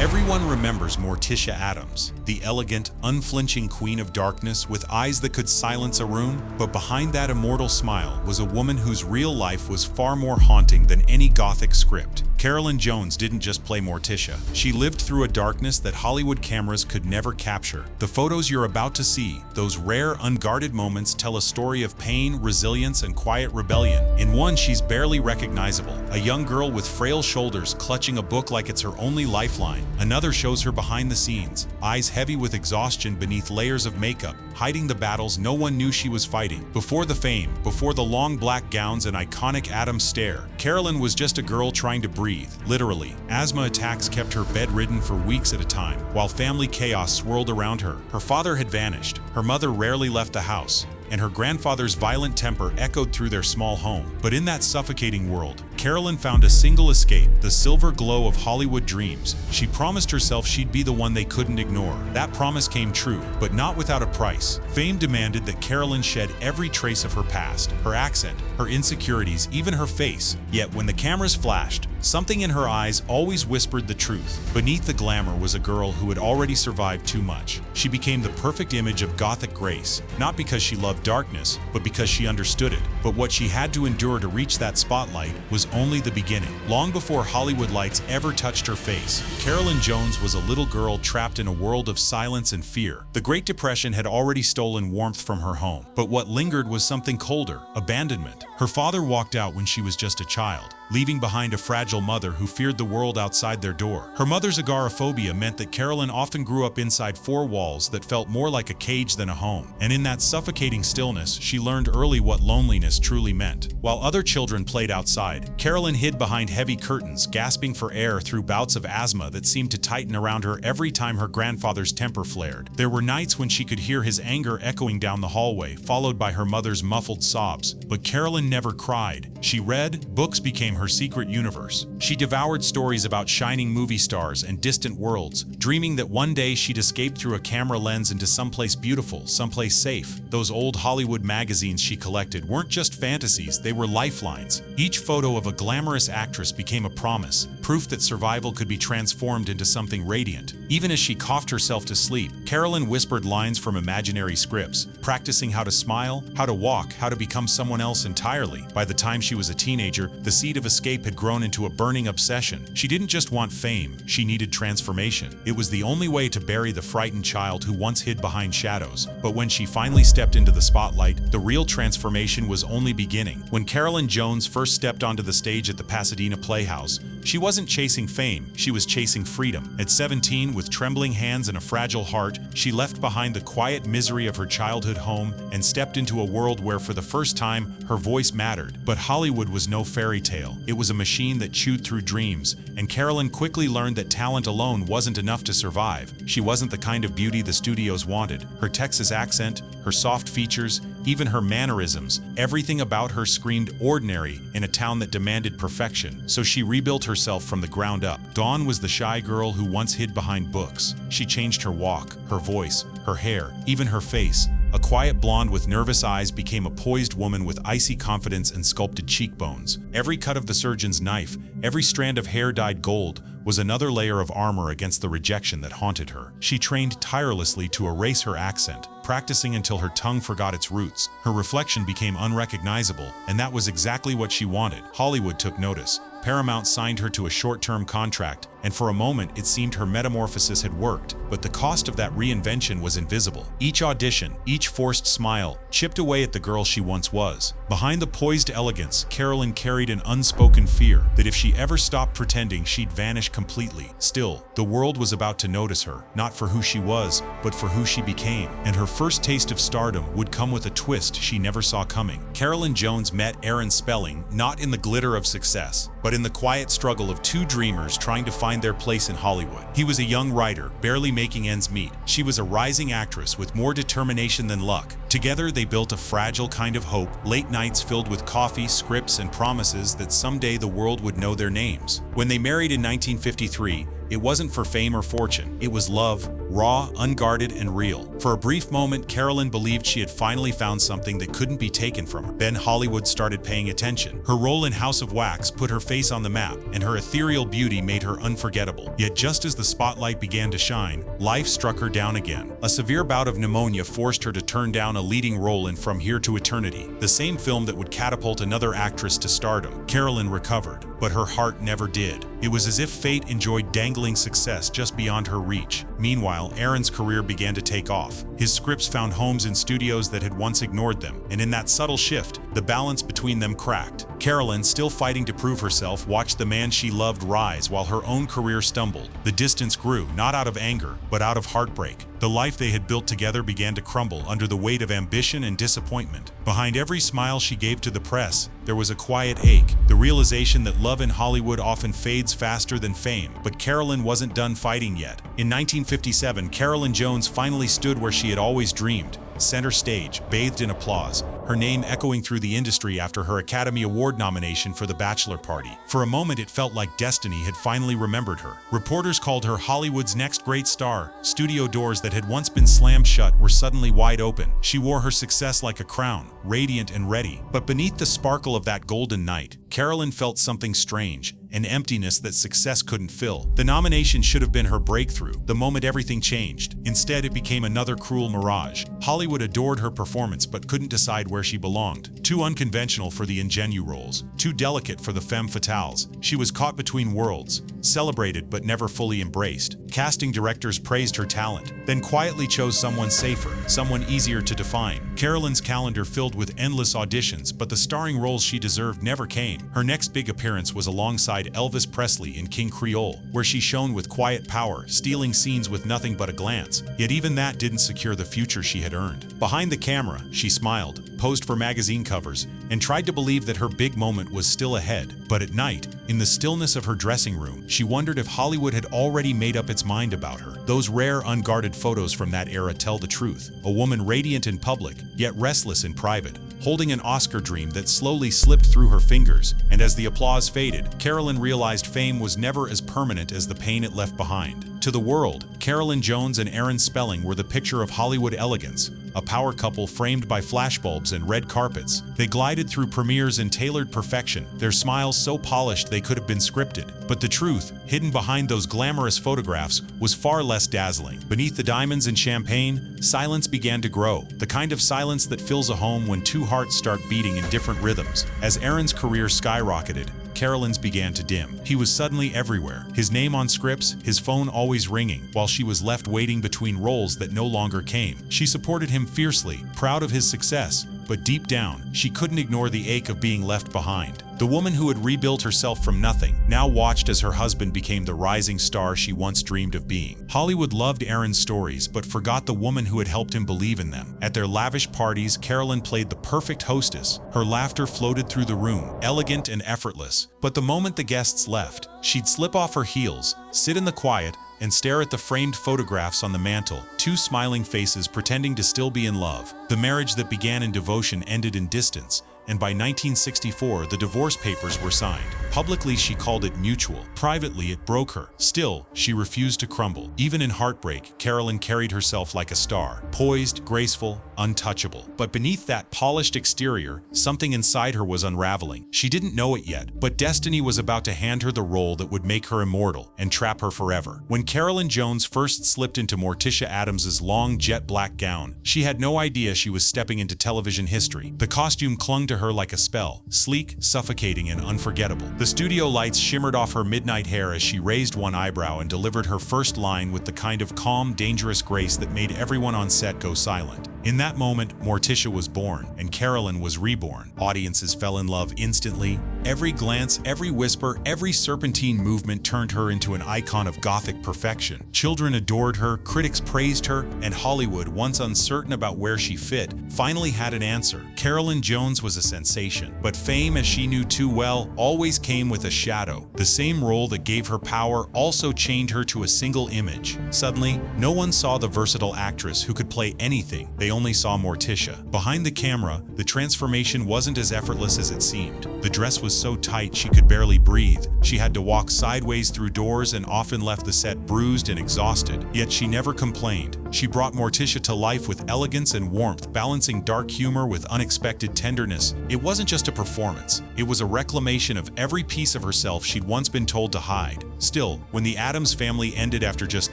Everyone remembers Morticia Addams, the elegant, unflinching queen of darkness with eyes that could silence a room, but behind that immortal smile was a woman whose real life was far more haunting than any Gothic script. Carolyn Jones didn't just play Morticia. She lived through a darkness that Hollywood cameras could never capture. The photos you're about to see, those rare, unguarded moments, tell a story of pain, resilience, and quiet rebellion. In one, she's barely recognizable, a young girl with frail shoulders clutching a book like it's her only lifeline. Another shows her behind the scenes, eyes heavy with exhaustion beneath layers of makeup, hiding the battles no one knew she was fighting. Before the fame, before the long black gowns and iconic Addams stare, Carolyn was just a girl trying to breathe, literally. Asthma attacks kept her bedridden for weeks at a time, while family chaos swirled around her. Her father had vanished, her mother rarely left the house, and her grandfather's violent temper echoed through their small home. But in that suffocating world, Carolyn found a single escape, the silver glow of Hollywood dreams. She promised herself she'd be the one they couldn't ignore. That promise came true, but not without a price. Fame demanded that Carolyn shed every trace of her past, her accent, her insecurities, even her face. Yet when the cameras flashed, something in her eyes always whispered the truth. Beneath the glamour was a girl who had already survived too much. She became the perfect image of Gothic grace, not because she loved darkness, but because she understood it. But what she had to endure to reach that spotlight was only the beginning. Long before Hollywood lights ever touched her face, Carolyn Jones was a little girl trapped in a world of silence and fear. The Great Depression had already stolen warmth from her home, but what lingered was something colder: abandonment. Her father walked out when she was just a child, leaving behind a fragile mother who feared the world outside their door. Her mother's agoraphobia meant that Carolyn often grew up inside four walls that felt more like a cage than a home. And in that suffocating stillness, she learned early what loneliness truly meant. While other children played outside, Carolyn hid behind heavy curtains, gasping for air through bouts of asthma that seemed to tighten around her every time her grandfather's temper flared. There were nights when she could hear his anger echoing down the hallway, followed by her mother's muffled sobs. But Carolyn never cried. She read. Books became her secret universe. She devoured stories about shining movie stars and distant worlds, dreaming that one day she'd escape through a camera lens into someplace beautiful, someplace safe. Those old Hollywood magazines she collected weren't just fantasies, they were lifelines. Each photo of a glamorous actress became a promise, proof that survival could be transformed into something radiant. Even as she coughed herself to sleep, Carolyn whispered lines from imaginary scripts, practicing how to smile, how to walk, how to become someone else entirely. By the time she was a teenager, the seed of escape had grown into a burning obsession. She didn't just want fame, she needed transformation. It was the only way to bury the frightened child who once hid behind shadows. But when she finally stepped into the spotlight, the real transformation was only beginning. When Carolyn Jones first stepped onto the stage at the Pasadena Playhouse, she wasn't chasing fame, she was chasing freedom. At 17, with trembling hands and a fragile heart, she left behind the quiet misery of her childhood home and stepped into a world where for the first time, her voice mattered. But Hollywood was no fairy tale. It was a machine that chewed through dreams, and Carolyn quickly learned that talent alone wasn't enough to survive. She wasn't the kind of beauty the studios wanted. Her Texas accent, her soft features, even her mannerisms, everything about her screamed ordinary in a town that demanded perfection. So she rebuilt herself from the ground up. Dawn was the shy girl who once hid behind books. She changed her walk, her voice, her hair, even her face. A quiet blonde with nervous eyes became a poised woman with icy confidence and sculpted cheekbones. Every cut of the surgeon's knife, every strand of hair dyed gold, was another layer of armor against the rejection that haunted her. She trained tirelessly to erase her accent, practicing until her tongue forgot its roots. Her reflection became unrecognizable, and that was exactly what she wanted. Hollywood took notice. Paramount signed her to a short-term contract, and for a moment it seemed her metamorphosis had worked, but the cost of that reinvention was invisible. Each audition, each forced smile, chipped away at the girl she once was. Behind the poised elegance, Carolyn carried an unspoken fear that if she ever stopped pretending, she'd vanish completely. Still, the world was about to notice her, not for who she was, but for who she became. And her first taste of stardom would come with a twist she never saw coming. Carolyn Jones met Aaron Spelling not in the glitter of success, but in the quiet struggle of two dreamers trying to find their place in Hollywood. He was a young writer, barely making ends meet. She was a rising actress with more determination than luck. Together, they built a fragile kind of hope, late nights filled with coffee, scripts, and promises that someday the world would know their names. When they married in 1953, it wasn't for fame or fortune. It was love, raw, unguarded, and real. For a brief moment, Carolyn believed she had finally found something that couldn't be taken from her. Then Hollywood started paying attention. Her role in House of Wax put her face on the map, and her ethereal beauty made her unforgettable. Yet just as the spotlight began to shine, life struck her down again. A severe bout of pneumonia forced her to turn down a leading role in From Here to Eternity, the same film that would catapult another actress to stardom. Carolyn recovered, but her heart never did. It was as if fate enjoyed dangling success just beyond her reach. Meanwhile, Aaron's career began to take off. His scripts found homes in studios that had once ignored them, and in that subtle shift, the balance between them cracked. Carolyn, still fighting to prove herself, watched the man she loved rise while her own career stumbled. The distance grew, not out of anger, but out of heartbreak. The life they had built together began to crumble under the weight of ambition and disappointment. Behind every smile she gave to the press, there was a quiet ache, the realization that love in Hollywood often fades faster than fame. But Carolyn wasn't done fighting yet. In 1957, Carolyn Jones finally stood where she had always dreamed, center stage, bathed in applause, her name echoing through the industry after her Academy Award nomination for The Bachelor Party. For a moment, it felt like destiny had finally remembered her. Reporters called her Hollywood's next great star. Studio doors that had once been slammed shut were suddenly wide open. She wore her success like a crown, radiant and ready. But beneath the sparkle of that golden night, Carolyn felt something strange, an emptiness that success couldn't fill. The nomination should have been her breakthrough, the moment everything changed. Instead, it became another cruel mirage. Hollywood adored her performance but couldn't decide where she belonged. Too unconventional for the ingenue roles, too delicate for the femme fatales. She was caught between worlds, celebrated but never fully embraced. Casting directors praised her talent, then quietly chose someone safer, someone easier to define. Carolyn's calendar filled with endless auditions, but the starring roles she deserved never came. Her next big appearance was alongside Elvis Presley in King Creole, where she shone with quiet power, stealing scenes with nothing but a glance. Yet even that didn't secure the future she had earned. Behind the camera, she smiled, posed for magazine covers, and tried to believe that her big moment was still ahead. But at night, in the stillness of her dressing room, she wondered if Hollywood had already made up its mind about her. Those rare, unguarded photos from that era tell the truth. A woman radiant in public, yet restless in private, holding an Oscar dream that slowly slipped through her fingers. And as the applause faded, Carolyn realized fame was never as permanent as the pain it left behind. To the world, Carolyn Jones and Aaron Spelling were the picture of Hollywood elegance, a power couple framed by flashbulbs and red carpets. They glided through premieres in tailored perfection, their smiles so polished they could have been scripted. But the truth, hidden behind those glamorous photographs, was far less dazzling. Beneath the diamonds and champagne, silence began to grow, the kind of silence that fills a home when two hearts start beating in different rhythms. As Aaron's career skyrocketed, Carolyn's began to dim. He was suddenly everywhere, his name on scripts, his phone always ringing, while she was left waiting between roles that no longer came. She supported him fiercely, proud of his success, but deep down, she couldn't ignore the ache of being left behind. The woman who had rebuilt herself from nothing now watched as her husband became the rising star she once dreamed of being. Hollywood loved Aaron's stories, but forgot the woman who had helped him believe in them. At their lavish parties, Carolyn played the perfect hostess. Her laughter floated through the room, elegant and effortless. But the moment the guests left, she'd slip off her heels, sit in the quiet, and stare at the framed photographs on the mantel, two smiling faces pretending to still be in love. The marriage that began in devotion ended in distance, and by 1964, the divorce papers were signed. Publicly, she called it mutual. Privately, it broke her. Still, she refused to crumble. Even in heartbreak, Carolyn carried herself like a star, poised, graceful, untouchable. But beneath that polished exterior, something inside her was unraveling. She didn't know it yet, but destiny was about to hand her the role that would make her immortal and trap her forever. When Carolyn Jones first slipped into Morticia Adams's long jet black gown, she had no idea she was stepping into television history. The costume clung to her like a spell, sleek, suffocating, and unforgettable. The studio lights shimmered off her midnight hair as she raised one eyebrow and delivered her first line with the kind of calm, dangerous grace that made everyone on set go silent. In that moment, Morticia was born, and Carolyn was reborn. Audiences fell in love instantly, Every glance, every whisper, every serpentine movement turned her into an icon of gothic perfection. Children adored her, critics praised her, and Hollywood, once uncertain about where she fit, finally had an answer. Carolyn Jones was a sensation, but fame, as she knew too well, always came with a shadow. The same role that gave her power also chained her to a single image. Suddenly, no one saw the versatile actress who could play anything. They only saw Morticia. Behind the camera, the transformation wasn't as effortless as it seemed. The dress was so tight she could barely breathe. She had to walk sideways through doors and often left the set bruised and exhausted. Yet she never complained. She brought Morticia to life with elegance and warmth, balancing dark humor with unexpected tenderness. It wasn't just a performance. It was a reclamation of every piece of herself she'd once been told to hide. Still, when the Addams Family ended after just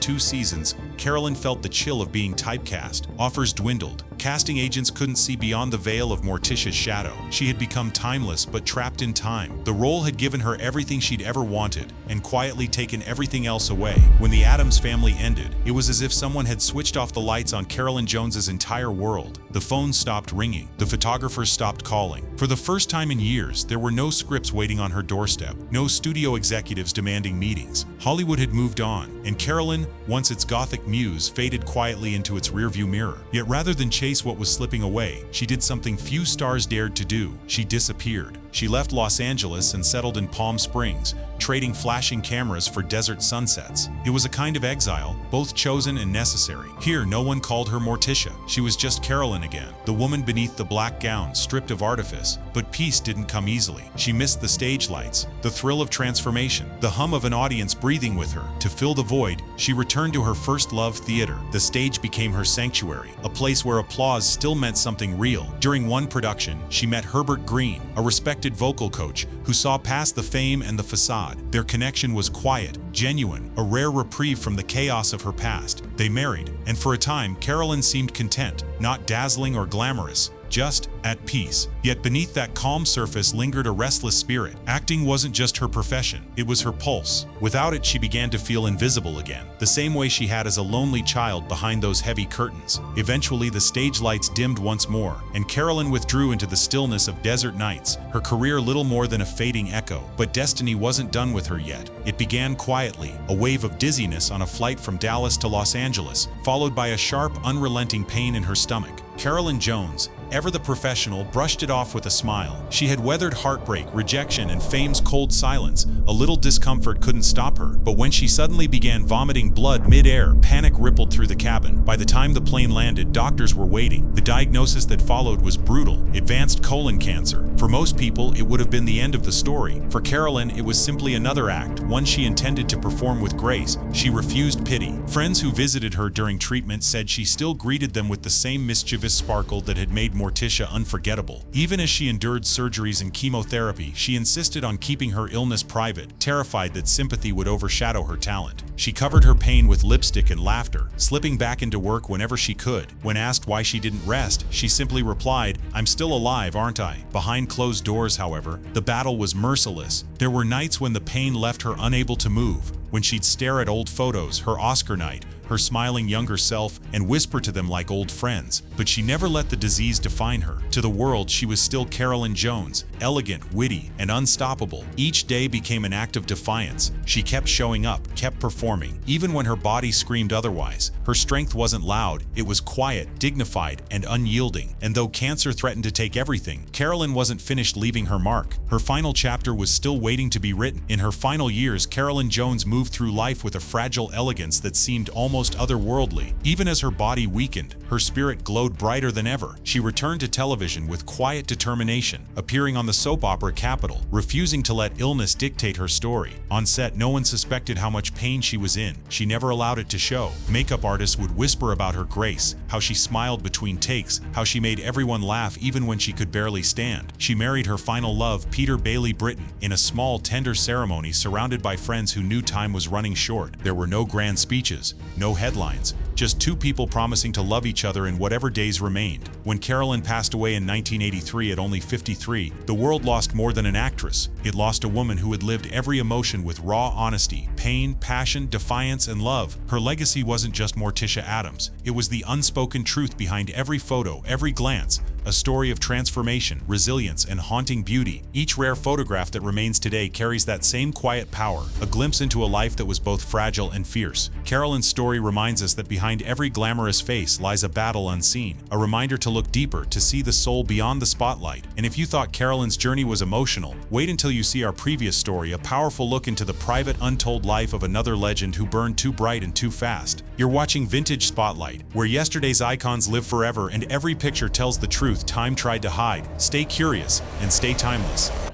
2 seasons, Carolyn felt the chill of being typecast. Offers dwindled. Casting agents couldn't see beyond the veil of Morticia's shadow. She had become timeless but trapped in time. The role had given her everything she'd ever wanted and quietly taken everything else away. When the Addams Family ended, it was as if someone had switched off the lights on Carolyn Jones's entire world. The phone stopped ringing. The photographers stopped calling. For the first time in years, there were no scripts waiting on her doorstep, no studio executives demanding meetings. Hollywood had moved on, and Carolyn, once its gothic muse, faded quietly into its rearview mirror. Yet rather than chase what was slipping away, she did something few stars dared to do. She disappeared. She left Los Angeles and settled in Palm Springs, trading flashing cameras for desert sunsets. It was a kind of exile, both chosen and necessary. Here, no one called her Morticia. She was just Carolyn again, the woman beneath the black gown, stripped of artifice. But peace didn't come easily. She missed the stage lights, the thrill of transformation, the hum of an audience breathing with her. To fill the void, she returned to her first love, theater. The stage became her sanctuary, a place where applause still meant something real. During one production, she met Herbert Green, a respected vocal coach who saw past the fame and the facade. Their connection was quiet, genuine, a rare reprieve from the chaos of her past. They married, and for a time, Carolyn seemed content, not dazzling or glamorous, just at peace. Yet beneath that calm surface lingered a restless spirit. Acting wasn't just her profession, it was her pulse. Without it, she began to feel invisible again, the same way she had as a lonely child behind those heavy curtains. Eventually, the stage lights dimmed once more, and Carolyn withdrew into the stillness of desert nights, her career little more than a fading echo. But destiny wasn't done with her yet. It began quietly, a wave of dizziness on a flight from Dallas to Los Angeles, followed by a sharp, unrelenting pain in her stomach. Carolyn Jones, ever the professional, brushed it off with a smile. She had weathered heartbreak, rejection, and fame's cold silence. A little discomfort couldn't stop her, but when she suddenly began vomiting blood mid-air, panic rippled through the cabin. By the time the plane landed, doctors were waiting. The diagnosis that followed was brutal: advanced colon cancer. For most people, it would have been the end of the story. For Carolyn, it was simply another act, one she intended to perform with grace. She refused pity. Friends who visited her during treatment said she still greeted them with the same mischievous sparkle that had made Morticia unforgettable. Even as she endured surgeries and chemotherapy, she insisted on keeping her illness private, terrified that sympathy would overshadow her talent. She covered her pain with lipstick and laughter, slipping back into work whenever she could. When asked why she didn't rest, she simply replied, "I'm still alive, aren't I?" Behind closed doors, however, the battle was merciless. There were nights when the pain left her unable to move, when she'd stare at old photos, her Oscar night, her smiling younger self, and whisper to them like old friends. But she never let the disease define her. To the world, she was still Carolyn Jones, elegant, witty, and unstoppable. Each day became an act of defiance. She kept showing up, kept performing, even when her body screamed otherwise. Her strength wasn't loud, it was quiet, dignified, and unyielding. And though cancer threatened to take everything, Carolyn wasn't finished leaving her mark. Her final chapter was still waiting to be written. In her final years, Carolyn Jones moved through life with a fragile elegance that seemed almost otherworldly. Even as her body weakened, her spirit glowed brighter than ever. She returned to television with quiet determination, appearing on the soap opera Capitol, refusing to let illness dictate her story. On set, no one suspected how much pain she was in. She never allowed it to show. Makeup artists would whisper about her grace, how she smiled between takes, how she made everyone laugh even when she could barely stand. She married her final love, Peter Bailey Britton, in a small, tender ceremony surrounded by friends who knew time was running short. There were no grand speeches, no headlines, just two people promising to love each other in whatever days remained. When Carolyn passed away in 1983 at only 53, the world lost more than an actress. It lost a woman who had lived every emotion with raw honesty, pain, passion, defiance, and love. Her legacy wasn't just Morticia Addams. It was the unspoken truth behind every photo, every glance, a story of transformation, resilience, and haunting beauty. Each rare photograph that remains today carries that same quiet power, a glimpse into a life that was both fragile and fierce. Carolyn's story reminds us that behind every glamorous face lies a battle unseen, a reminder to look deeper, to see the soul beyond the spotlight. And if you thought Carolyn's journey was emotional, wait until you see our previous story, a powerful look into the private, untold life of another legend who burned too bright and too fast. You're watching Vintage Spotlight, where yesterday's icons live forever and every picture tells the truth time tried to hide. Stay curious and stay timeless.